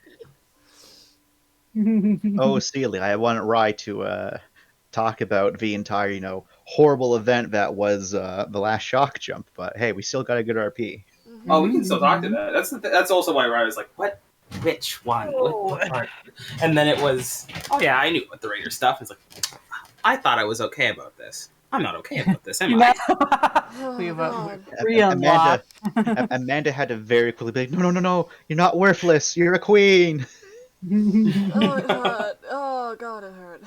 Oh, Steely, I wanted Rye to talk about the entire, horrible event that was the last shock jump, but hey, we still got a good RP. Oh, we can still talk to that. That's also why Rye was like, what? Which one? What part? And then it was, oh yeah, I knew about the Raider stuff. It's like, I thought I was okay about this. I'm not okay about this, am I? We have a God. re-unlock. Amanda had to very quickly be like, no, you're not worthless, you're a queen. Oh, it hurt. Oh, God, it hurt.